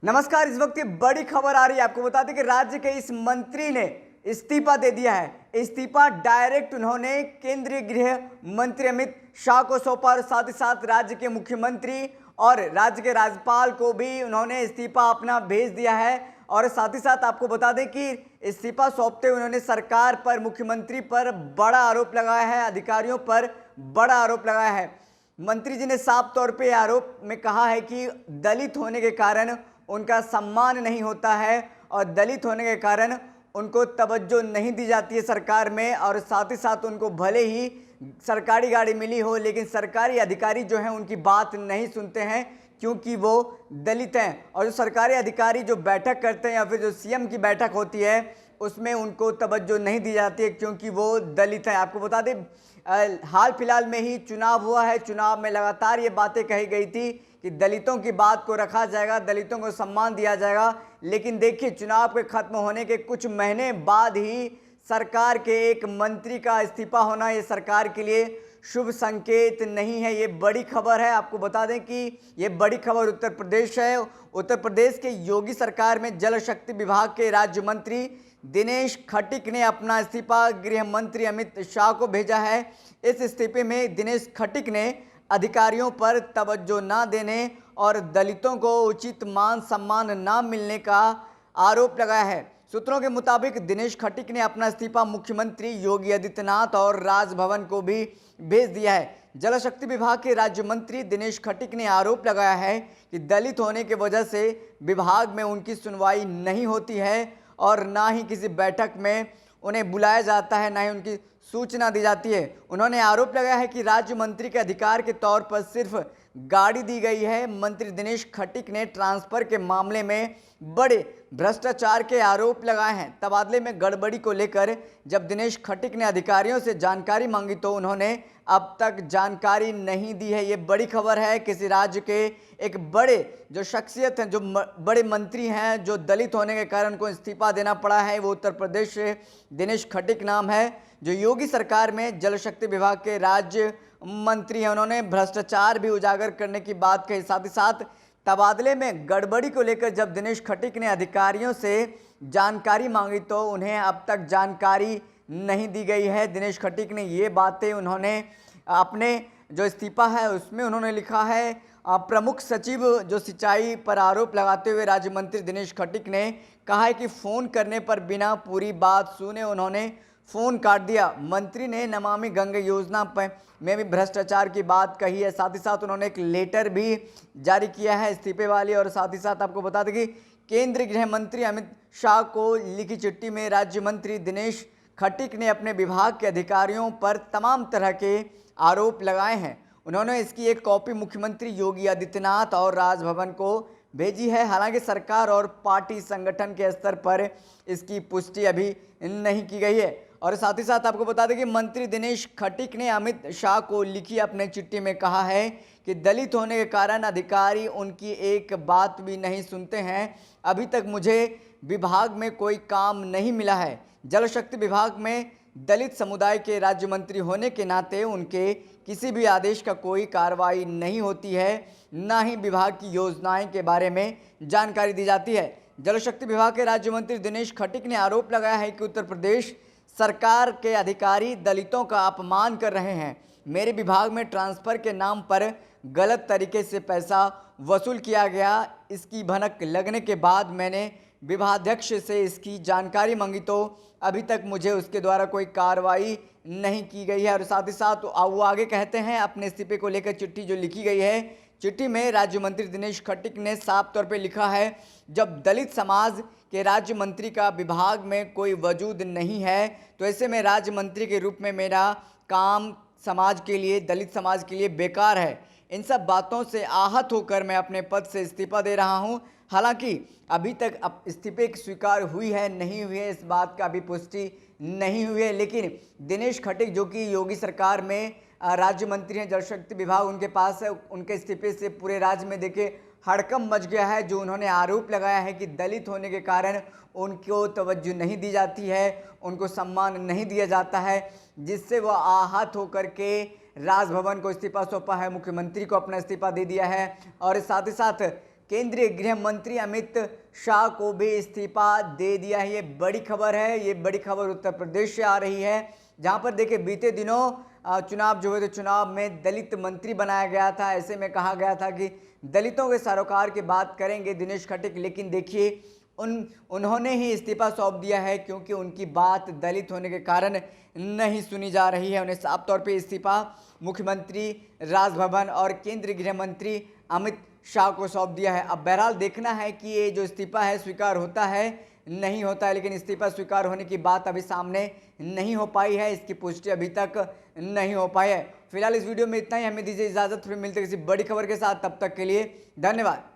नमस्कार। इस वक्त ये बड़ी खबर आ रही है। आपको बता दें कि राज्य के इस मंत्री ने इस्तीफा दे दिया है। इस्तीफा डायरेक्ट उन्होंने केंद्रीय गृह मंत्री अमित शाह को सौंपा और साथ ही साथ राज्य के मुख्यमंत्री और राज्य के राज्यपाल को भी उन्होंने इस्तीफा अपना भेज दिया है। और साथ ही साथ आपको बता दें कि इस्तीफा सौंपते हुए उन्होंने सरकार पर, मुख्यमंत्री पर बड़ा आरोप लगाया है, अधिकारियों पर बड़ा आरोप लगाया है। मंत्री जी ने साफ तौर पे आरोप में कहा है कि दलित होने के कारण उनका सम्मान नहीं होता है और दलित होने के कारण उनको तवज्जो नहीं दी जाती है सरकार में। और साथ ही साथ उनको भले ही सरकारी गाड़ी मिली हो लेकिन सरकारी अधिकारी जो हैं उनकी बात नहीं सुनते हैं क्योंकि वो दलित हैं। और जो सरकारी अधिकारी जो बैठक करते हैं या फिर जो सीएम की बैठक होती है उसमें उनको तवज्जो नहीं दी जाती है क्योंकि वो दलित हैं। आपको बता दें हाल फिलहाल में ही चुनाव हुआ है। चुनाव में लगातार ये बातें कही गई थी कि दलितों की बात को रखा जाएगा, दलितों को सम्मान दिया जाएगा। लेकिन देखिए चुनाव के खत्म होने के कुछ महीने बाद ही सरकार के एक मंत्री का इस्तीफा होना ये सरकार के लिए शुभ संकेत नहीं है। ये बड़ी खबर है। आपको बता दें कि ये बड़ी खबर उत्तर प्रदेश है। उत्तर प्रदेश के योगी सरकार में जल शक्ति विभाग के राज्य मंत्री दिनेश खटीक ने अपना इस्तीफा गृह मंत्री अमित शाह को भेजा है। इस इस्तीफे में दिनेश खटीक ने अधिकारियों पर तवज्जो न देने और दलितों को उचित मान सम्मान न मिलने का आरोप लगाया है। सूत्रों के मुताबिक दिनेश खटीक ने अपना इस्तीफा मुख्यमंत्री योगी आदित्यनाथ और राजभवन को भी भेज दिया है। जल शक्ति विभाग के राज्य मंत्री दिनेश खटीक ने आरोप लगाया है कि दलित होने की वजह से विभाग में उनकी सुनवाई नहीं होती है और ना ही किसी बैठक में उन्हें बुलाया जाता है, ना ही उनकी सूचना दी जाती है। उन्होंने आरोप लगाया है कि राज्य मंत्री के अधिकार के तौर पर सिर्फ गाड़ी दी गई है। मंत्री दिनेश खटीक ने ट्रांसफर के मामले में बड़े भ्रष्टाचार के आरोप लगाए हैं। तबादले में गड़बड़ी को लेकर जब दिनेश खटीक ने अधिकारियों से जानकारी मांगी तो उन्होंने अब तक जानकारी नहीं दी है। ये बड़ी खबर है। किसी राज्य के एक बड़े जो शख्सियत हैं, जो बड़े मंत्री हैं, जो दलित होने के कारण उनको इस्तीफा देना पड़ा है, वो उत्तर प्रदेश से दिनेश खटीक नाम है, जो योगी सरकार में जल शक्ति विभाग के राज्य मंत्री हैं। उन्होंने भ्रष्टाचार भी उजागर करने की बात कही। साथ ही साथ तबादले में गड़बड़ी को लेकर जब दिनेश खटीक ने अधिकारियों से जानकारी मांगी तो उन्हें अब तक जानकारी नहीं दी गई है। दिनेश खटीक ने ये बातें उन्होंने अपने जो इस्तीफा है उसमें उन्होंने लिखा है। प्रमुख सचिव जो सिंचाई पर आरोप लगाते हुए राज्य मंत्री दिनेश खटीक ने कहा है कि फ़ोन करने पर बिना पूरी बात सुने उन्होंने फ़ोन काट दिया। मंत्री ने नमामि गंगे योजना में भी भ्रष्टाचार की बात कही है। साथ ही साथ उन्होंने एक लेटर भी जारी किया है इस्तीफे वाली। और साथ ही साथ आपको बता दें कि केंद्रीय गृह मंत्री अमित शाह को लिखी चिट्ठी में राज्य मंत्री दिनेश खटीक ने अपने विभाग के अधिकारियों पर तमाम तरह के आरोप लगाए हैं। उन्होंने इसकी एक कॉपी मुख्यमंत्री योगी आदित्यनाथ और राजभवन को भेजी है। हालांकि सरकार और पार्टी संगठन के स्तर पर इसकी पुष्टि अभी नहीं की गई है। और साथ ही साथ आपको बता दें कि मंत्री दिनेश खटीक ने अमित शाह को लिखी अपने चिट्ठी में कहा है कि दलित होने के कारण अधिकारी उनकी एक बात भी नहीं सुनते हैं। अभी तक मुझे विभाग में कोई काम नहीं मिला है। जल शक्ति विभाग में दलित समुदाय के राज्य मंत्री होने के नाते उनके किसी भी आदेश का कोई कार्रवाई नहीं होती है, ना ही विभाग की योजनाएं के बारे में जानकारी दी जाती है। जल शक्ति विभाग के राज्य मंत्री दिनेश खटीक ने आरोप लगाया है कि उत्तर प्रदेश सरकार के अधिकारी दलितों का अपमान कर रहे हैं। मेरे विभाग में ट्रांसफ़र के नाम पर गलत तरीके से पैसा वसूल किया गया। इसकी भनक लगने के बाद मैंने विभागाध्यक्ष से इसकी जानकारी मांगी तो अभी तक मुझे उसके द्वारा कोई कार्रवाई नहीं की गई है। और साथ ही साथ वो आगे कहते हैं अपने इस्तीफे को लेकर चिट्ठी जो लिखी गई है, चिट्ठी में राज्य मंत्री दिनेश खटीक ने साफ तौर पे लिखा है, जब दलित समाज के राज्य मंत्री का विभाग में कोई वजूद नहीं है तो ऐसे में राज्य मंत्री के रूप में मेरा काम समाज के लिए, दलित समाज के लिए बेकार है। इन सब बातों से आहत होकर मैं अपने पद से इस्तीफा दे रहा हूं। हालांकि अभी तक अब इस्तीफे की स्वीकार हुई है नहीं हुई है इस बात का अभी पुष्टि नहीं हुई है। लेकिन दिनेश खटीक जो कि योगी सरकार में राज्य मंत्री हैं, जल शक्ति विभाग उनके पास है, उनके इस्तीफे से पूरे राज्य में देखिए हड़कंप मच गया है। जो उन्होंने आरोप लगाया है कि दलित होने के कारण उनको तवज्जो नहीं दी जाती है, उनको सम्मान नहीं दिया जाता है, जिससे वह आहत होकर के राजभवन को इस्तीफा सौंपा है, मुख्यमंत्री को अपना इस्तीफा दे दिया है। और साथ ही साथ केंद्रीय गृह मंत्री अमित शाह को भी इस्तीफा दे दिया है। ये बड़ी खबर है। ये बड़ी खबर उत्तर प्रदेश से आ रही है, जहां पर देखिए बीते दिनों चुनाव जो हुए थे, चुनाव में दलित मंत्री बनाया गया था। ऐसे में कहा गया था कि दलितों के सरोकार की बात करेंगे दिनेश खटीक, लेकिन देखिए उन्होंने ही इस्तीफा सौंप दिया है, क्योंकि उनकी बात दलित होने के कारण नहीं सुनी जा रही है। उन्हें साफ तौर पे इस्तीफा मुख्यमंत्री, राजभवन और केंद्रीय गृह मंत्री अमित शाह को सौंप दिया है। अब बहरहाल देखना है कि ये जो इस्तीफा है स्वीकार होता है नहीं होता है, लेकिन इस्तीफा स्वीकार होने की बात अभी सामने नहीं हो पाई है, इसकी पुष्टि अभी तक नहीं हो पाई है। फिलहाल इस वीडियो में इतना ही। हमें दीजिए इजाजत, फिर मिलते किसी बड़ी खबर के साथ। तब तक के लिए धन्यवाद।